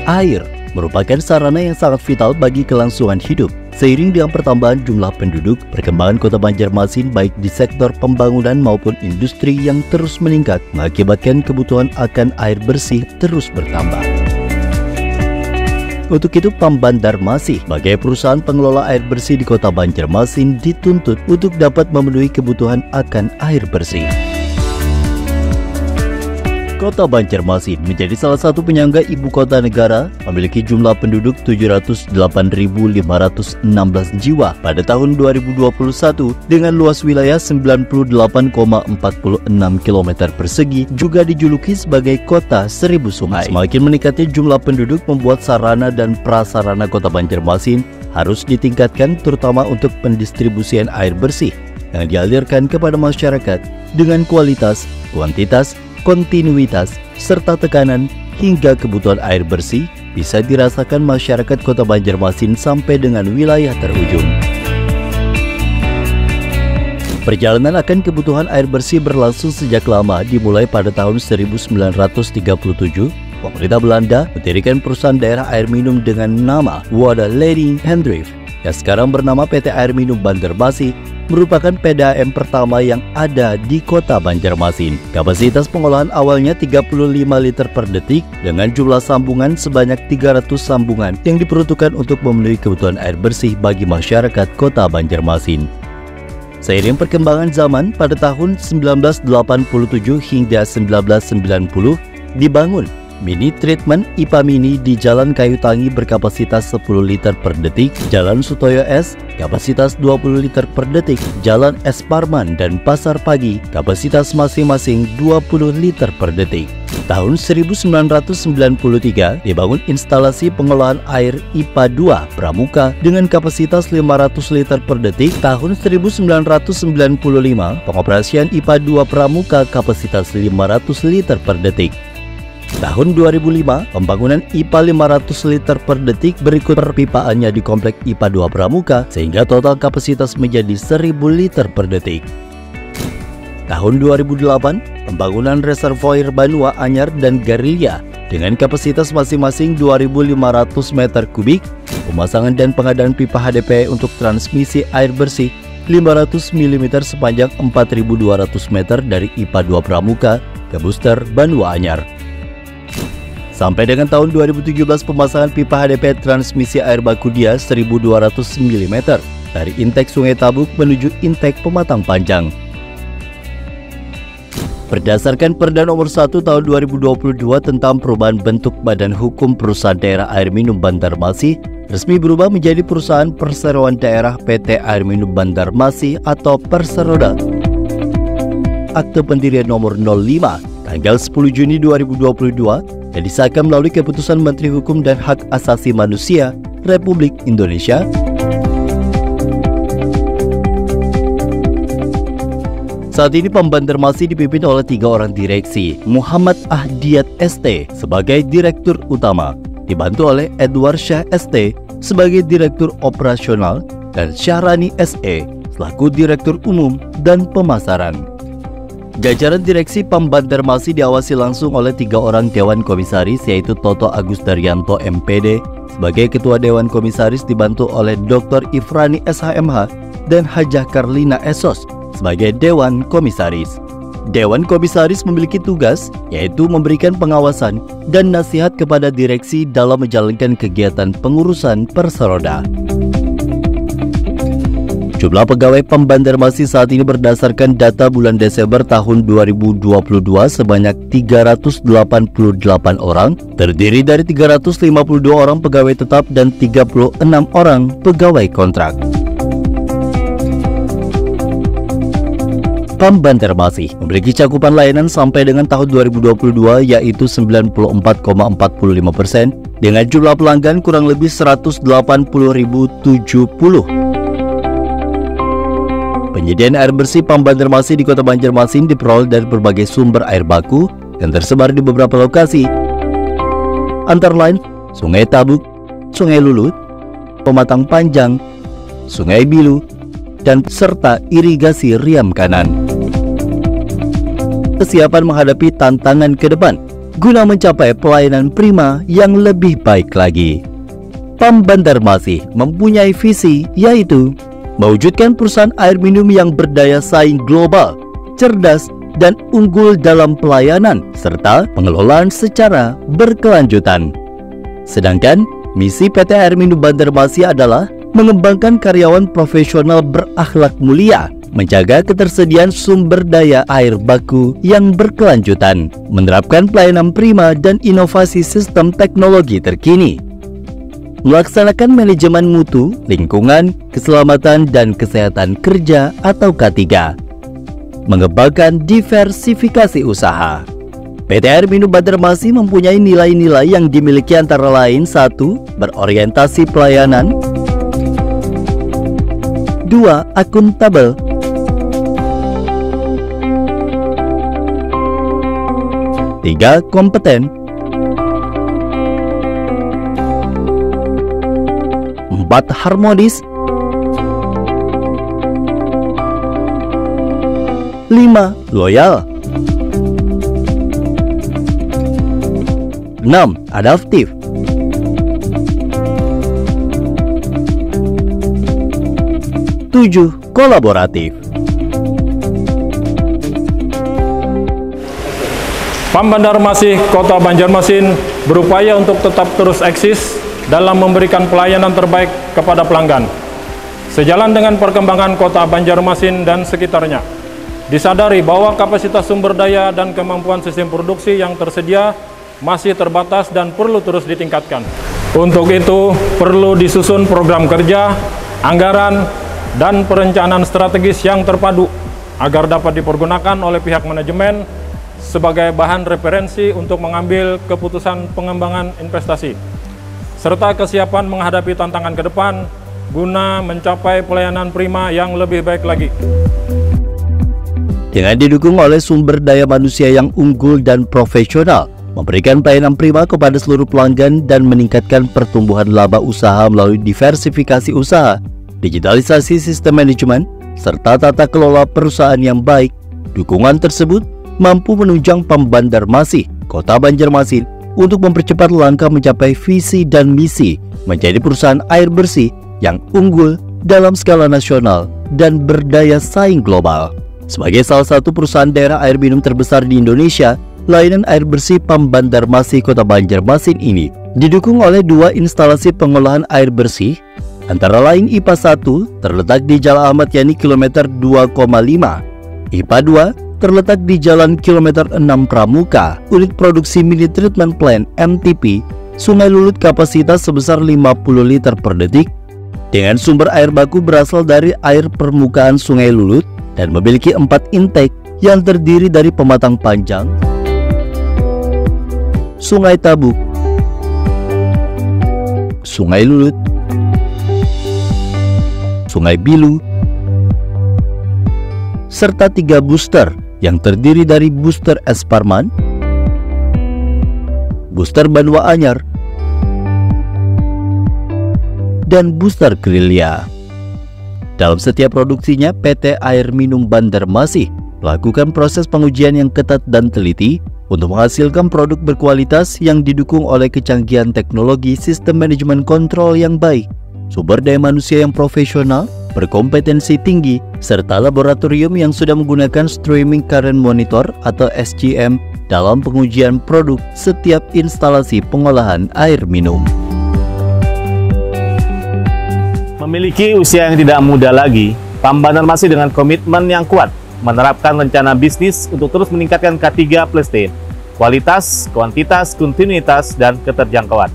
Air merupakan sarana yang sangat vital bagi kelangsungan hidup. Seiring dengan pertambahan jumlah penduduk, perkembangan Kota Banjarmasin baik di sektor pembangunan maupun industri yang terus meningkat mengakibatkan kebutuhan akan air bersih terus bertambah. Untuk itu, PAM Banjarmasin sebagai perusahaan pengelola air bersih di Kota Banjarmasin dituntut untuk dapat memenuhi kebutuhan akan air bersih. Kota Banjarmasin menjadi salah satu penyangga ibu kota negara, memiliki jumlah penduduk 708.516 jiwa pada tahun 2021 dengan luas wilayah 98,46 km persegi, juga dijuluki sebagai kota 1000 sungai. Semakin meningkatnya jumlah penduduk membuat sarana dan prasarana Kota Banjarmasin harus ditingkatkan, terutama untuk pendistribusian air bersih yang dialirkan kepada masyarakat dengan kualitas, kuantitas, kontinuitas, serta tekanan hingga kebutuhan air bersih bisa dirasakan masyarakat Kota Banjarmasin sampai dengan wilayah terujung. Perjalanan akan kebutuhan air bersih berlangsung sejak lama, dimulai pada tahun 1937. Pemerintah Belanda mendirikan perusahaan daerah air minum dengan nama Waterleiding Hendrift yang sekarang bernama PT Air Minum Banjarmasin, merupakan PDAM pertama yang ada di Kota Banjarmasin. Kapasitas pengolahan awalnya 35 liter per detik dengan jumlah sambungan sebanyak 300 sambungan yang diperuntukkan untuk memenuhi kebutuhan air bersih bagi masyarakat Kota Banjarmasin. Seiring perkembangan zaman, pada tahun 1987 hingga 1990 dibangun mini treatment IPA Mini di Jalan Kayu Tangi berkapasitas 10 liter per detik, Jalan Sutoyo S kapasitas 20 liter per detik, Jalan S Parman dan Pasar Pagi kapasitas masing-masing 20 liter per detik. Tahun 1993 dibangun instalasi pengolahan air IPA 2 Pramuka dengan kapasitas 500 liter per detik. Tahun 1995 pengoperasian IPA 2 Pramuka kapasitas 500 liter per detik. Tahun 2005, pembangunan IPA 500 liter per detik, berikut perpipaannya di komplek IPA 2 Pramuka sehingga total kapasitas menjadi 1000 liter per detik. Tahun 2008, pembangunan reservoir Banua Anyar dan Garilya dengan kapasitas masing-masing 2.500 meter kubik, pemasangan dan pengadaan pipa HDPE untuk transmisi air bersih 500 mm sepanjang 4.200 meter dari IPA 2 Pramuka ke booster Banua Anyar. Sampai dengan tahun 2017, pemasangan pipa HDPE transmisi air baku dia 1.200 mm dari intek Sungai Tabuk menuju intek Pematang Panjang. Berdasarkan Perda Nomor 1 Tahun 2022 tentang perubahan bentuk Badan Hukum Perusahaan Daerah Air Minum Banjarmasin, resmi berubah menjadi Perusahaan Perseroan Daerah PT Air Minum Banjarmasin atau Perseroda. Akte pendirian nomor 05 tanggal 10 Juni 2022 yang disahkan melalui Keputusan Menteri Hukum dan Hak Asasi Manusia Republik Indonesia. Saat ini PAM Banjarmasin dipimpin oleh 3 orang direksi. Muhammad Ahdiat ST sebagai Direktur Utama, dibantu oleh Edward Syah ST sebagai Direktur Operasional dan Syahrani SE selaku Direktur Umum dan Pemasaran. Jajaran direksi PAM Banjarmasin diawasi langsung oleh 3 orang Dewan Komisaris, yaitu Toto Agus Daryanto MPD sebagai Ketua Dewan Komisaris, dibantu oleh Dr. Ifrani SHMH dan Hajah Karlina Esos sebagai Dewan Komisaris. Dewan Komisaris memiliki tugas yaitu memberikan pengawasan dan nasihat kepada direksi dalam menjalankan kegiatan pengurusan Perseroda. Jumlah pegawai PAM Banjarmasin saat ini berdasarkan data bulan Desember tahun 2022 sebanyak 388 orang, terdiri dari 352 orang pegawai tetap dan 36 orang pegawai kontrak. PAM Banjarmasin memiliki cakupan layanan sampai dengan tahun 2022 yaitu 94,45% dengan jumlah pelanggan kurang lebih 180.070. Penyediaan air bersih PAM Banjarmasin di Kota Banjarmasin diperoleh dari berbagai sumber air baku yang tersebar di beberapa lokasi, antara lain Sungai Tabuk, Sungai Lulut, Pematang Panjang, Sungai Bilu, dan serta irigasi Riam Kanan. Kesiapan menghadapi tantangan ke depan guna mencapai pelayanan prima yang lebih baik lagi. PAM Banjarmasin mempunyai visi, yaitu mewujudkan perusahaan air minum yang berdaya saing global, cerdas, dan unggul dalam pelayanan serta pengelolaan secara berkelanjutan. Sedangkan misi PT Air Minum Banjarmasin adalah mengembangkan karyawan profesional berakhlak mulia, menjaga ketersediaan sumber daya air baku yang berkelanjutan, menerapkan pelayanan prima dan inovasi sistem teknologi terkini, melaksanakan manajemen mutu, lingkungan, keselamatan, dan kesehatan kerja atau K3, mengembangkan diversifikasi usaha. PT Air Minum Banjarmasin mempunyai nilai-nilai yang dimiliki antara lain: 1. Berorientasi pelayanan, 2. Akuntabel, 3. Kompeten, 4. Harmonis, 5. Loyal, 6. Adaptif, 7. Kolaboratif. PAM Banjarmasin Kota Banjarmasin berupaya untuk tetap terus eksis dalam memberikan pelayanan terbaik kepada pelanggan. Sejalan dengan perkembangan Kota Banjarmasin dan sekitarnya, disadari bahwa kapasitas sumber daya dan kemampuan sistem produksi yang tersedia masih terbatas dan perlu terus ditingkatkan. Untuk itu, perlu disusun program kerja, anggaran, dan perencanaan strategis yang terpadu agar dapat dipergunakan oleh pihak manajemen sebagai bahan referensi untuk mengambil keputusan pengembangan investasi, serta kesiapan menghadapi tantangan ke depan guna mencapai pelayanan prima yang lebih baik lagi. Dengan didukung oleh sumber daya manusia yang unggul dan profesional, memberikan pelayanan prima kepada seluruh pelanggan dan meningkatkan pertumbuhan laba usaha melalui diversifikasi usaha, digitalisasi sistem manajemen, serta tata kelola perusahaan yang baik, dukungan tersebut mampu menunjang PAM Banjarmasin Kota Banjarmasin untuk mempercepat langkah mencapai visi dan misi menjadi perusahaan air bersih yang unggul dalam skala nasional dan berdaya saing global. Sebagai salah satu perusahaan daerah air minum terbesar di Indonesia, layanan air bersih PAM Banjarmasin Kota Banjarmasin ini didukung oleh 2 instalasi pengolahan air bersih, antara lain IPA 1 terletak di Jalan Ahmad Yani kilometer 2,5, IPA 2 terletak di Jalan kilometer 6 Pramuka, unit produksi mini treatment plant MTP, Sungai Lulut kapasitas sebesar 50 liter per detik, dengan sumber air baku berasal dari air permukaan Sungai Lulut dan memiliki 4 intake yang terdiri dari Pematang Panjang, Sungai Tabuk, Sungai Lulut, Sungai Bilu, serta 3 booster yang terdiri dari booster Es Parman, booster Banua Anyar, dan booster Grilia. Dalam setiap produksinya, PT Air Minum Banjarmasin melakukan proses pengujian yang ketat dan teliti untuk menghasilkan produk berkualitas yang didukung oleh kecanggihan teknologi sistem manajemen kontrol yang baik, sumber daya manusia yang profesional, berkompetensi tinggi, serta laboratorium yang sudah menggunakan streaming current monitor atau SCM dalam pengujian produk setiap instalasi pengolahan air minum. Memiliki usia yang tidak muda lagi, PAM Banjarmasin dengan komitmen yang kuat menerapkan rencana bisnis untuk terus meningkatkan K3 plus T, kualitas, kuantitas, kontinuitas, dan keterjangkauan,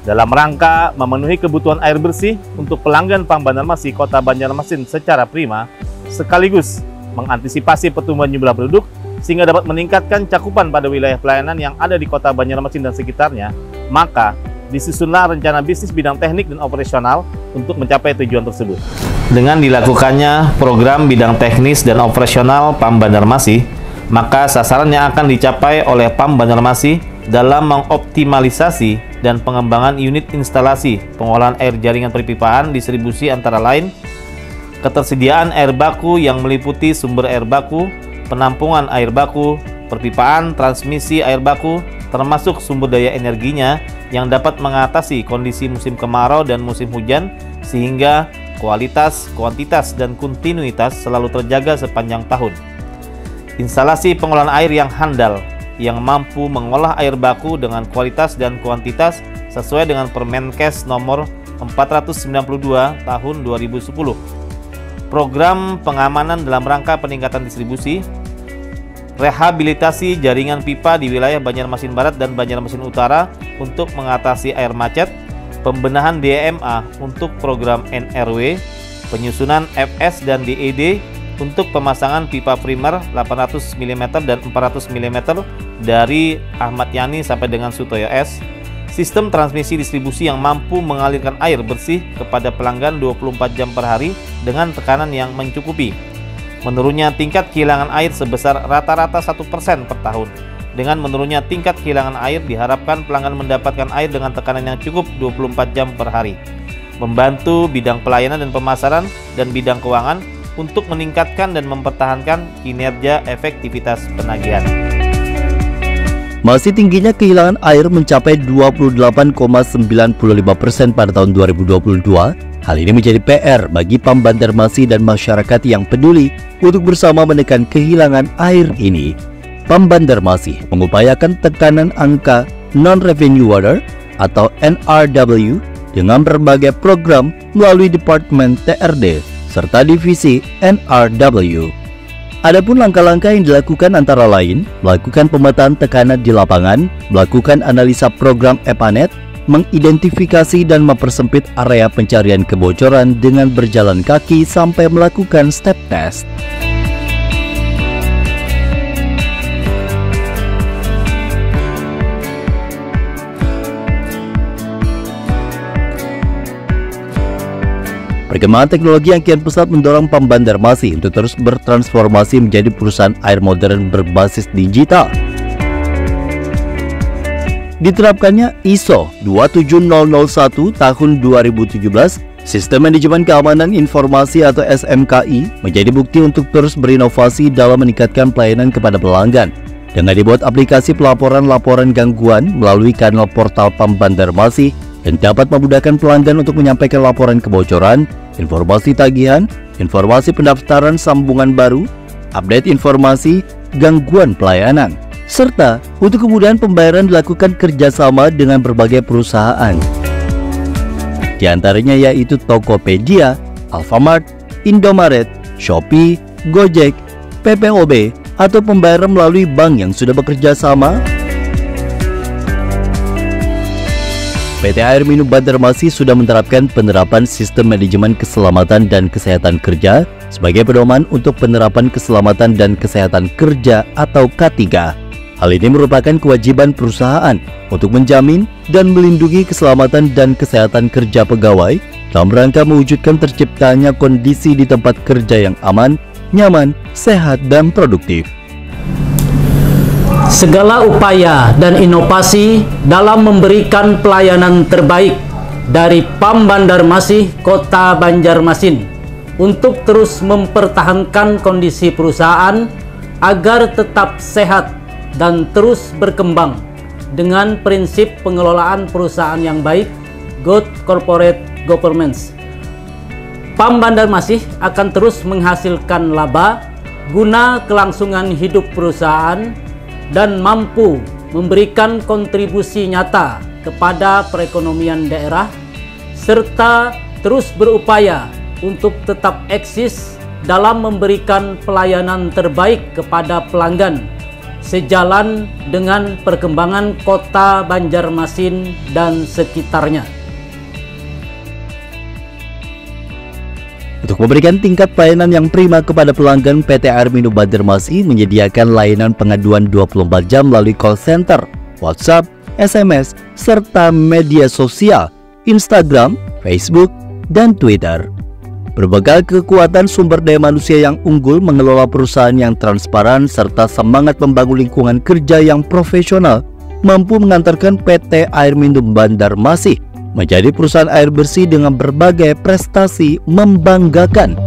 dalam rangka memenuhi kebutuhan air bersih untuk pelanggan PAM Banjarmasin Kota Banjarmasin secara prima, sekaligus mengantisipasi pertumbuhan jumlah penduduk sehingga dapat meningkatkan cakupan pada wilayah pelayanan yang ada di Kota Banjarmasin dan sekitarnya. Maka disusunlah rencana bisnis bidang teknik dan operasional untuk mencapai tujuan tersebut. Dengan dilakukannya program bidang teknis dan operasional PAM Banjarmasin, maka sasaran yang akan dicapai oleh PAM Banjarmasin dalam mengoptimalisasi dan pengembangan unit instalasi pengolahan air jaringan perpipaan distribusi antara lain ketersediaan air baku yang meliputi sumber air baku, penampungan air baku, perpipaan, transmisi air baku, termasuk sumber daya energinya yang dapat mengatasi kondisi musim kemarau dan musim hujan, sehingga kualitas, kuantitas, dan kontinuitas selalu terjaga sepanjang tahun. Instalasi pengolahan air yang handal, yang mampu mengolah air baku dengan kualitas dan kuantitas sesuai dengan Permenkes nomor 492 tahun 2010. Program pengamanan dalam rangka peningkatan distribusi, rehabilitasi jaringan pipa di wilayah Banjarmasin Barat dan Banjarmasin Utara untuk mengatasi air macet, pembenahan DMA untuk program NRW, penyusunan FS dan DED untuk pemasangan pipa primer 800 mm dan 400 mm dari Ahmad Yani sampai dengan Sutoyo S, sistem transmisi distribusi yang mampu mengalirkan air bersih kepada pelanggan 24 jam per hari dengan tekanan yang mencukupi. Menurunnya tingkat kehilangan air sebesar rata-rata 1% per tahun. Dengan menurunnya tingkat kehilangan air, diharapkan pelanggan mendapatkan air dengan tekanan yang cukup 24 jam per hari. Membantu bidang pelayanan dan pemasaran dan bidang keuangan untuk meningkatkan dan mempertahankan kinerja efektivitas penagihan. Masih tingginya kehilangan air mencapai 28,95% pada tahun 2022. Hal ini menjadi PR bagi Pam Banjarmasin dan masyarakat yang peduli untuk bersama menekan kehilangan air ini. Pam Banjarmasin mengupayakan tekanan angka non-revenue water atau NRW dengan berbagai program melalui Departemen TRD serta divisi NRW. Adapun langkah-langkah yang dilakukan antara lain, melakukan pemetaan tekanan di lapangan, melakukan analisa program EPANET, mengidentifikasi dan mempersempit area pencarian kebocoran dengan berjalan kaki sampai melakukan step test. Perkembangan teknologi yang kian pesat mendorong Pam Banjarmasin untuk terus bertransformasi menjadi perusahaan air modern berbasis digital. Diterapkannya ISO 27001 tahun 2017, Sistem Manajemen Keamanan Informasi atau SMKI, menjadi bukti untuk terus berinovasi dalam meningkatkan pelayanan kepada pelanggan. Dengan dibuat aplikasi pelaporan-laporan gangguan melalui kanal portal Pam Banjarmasin dan dapat memudahkan pelanggan untuk menyampaikan laporan kebocoran, informasi tagihan, informasi pendaftaran sambungan baru, update informasi, gangguan pelayanan, serta untuk kemudahan pembayaran dilakukan kerjasama dengan berbagai perusahaan. Di antaranya yaitu Tokopedia, Alfamart, Indomaret, Shopee, Gojek, PPOB, atau pembayaran melalui bank yang sudah bekerja sama. PT Air Minum Banjarmasin sudah menerapkan penerapan sistem manajemen keselamatan dan kesehatan kerja sebagai pedoman untuk penerapan keselamatan dan kesehatan kerja atau K3. Hal ini merupakan kewajiban perusahaan untuk menjamin dan melindungi keselamatan dan kesehatan kerja pegawai dalam rangka mewujudkan terciptanya kondisi di tempat kerja yang aman, nyaman, sehat, dan produktif. Segala upaya dan inovasi dalam memberikan pelayanan terbaik dari Pam Banjarmasin Kota Banjarmasin untuk terus mempertahankan kondisi perusahaan agar tetap sehat dan terus berkembang dengan prinsip pengelolaan perusahaan yang baik, good corporate governance. Pam Banjarmasin akan terus menghasilkan laba guna kelangsungan hidup perusahaan dan mampu memberikan kontribusi nyata kepada perekonomian daerah, serta terus berupaya untuk tetap eksis dalam memberikan pelayanan terbaik kepada pelanggan, sejalan dengan perkembangan Kota Banjarmasin dan sekitarnya. Untuk memberikan tingkat pelayanan yang prima kepada pelanggan, PT Air Minum Banjarmasin menyediakan layanan pengaduan 24 jam melalui call center, WhatsApp, SMS, serta media sosial, Instagram, Facebook, dan Twitter. Berbekal kekuatan sumber daya manusia yang unggul, mengelola perusahaan yang transparan, serta semangat membangun lingkungan kerja yang profesional, mampu mengantarkan PT Air Minum Banjarmasin menjadi perusahaan air bersih dengan berbagai prestasi membanggakan.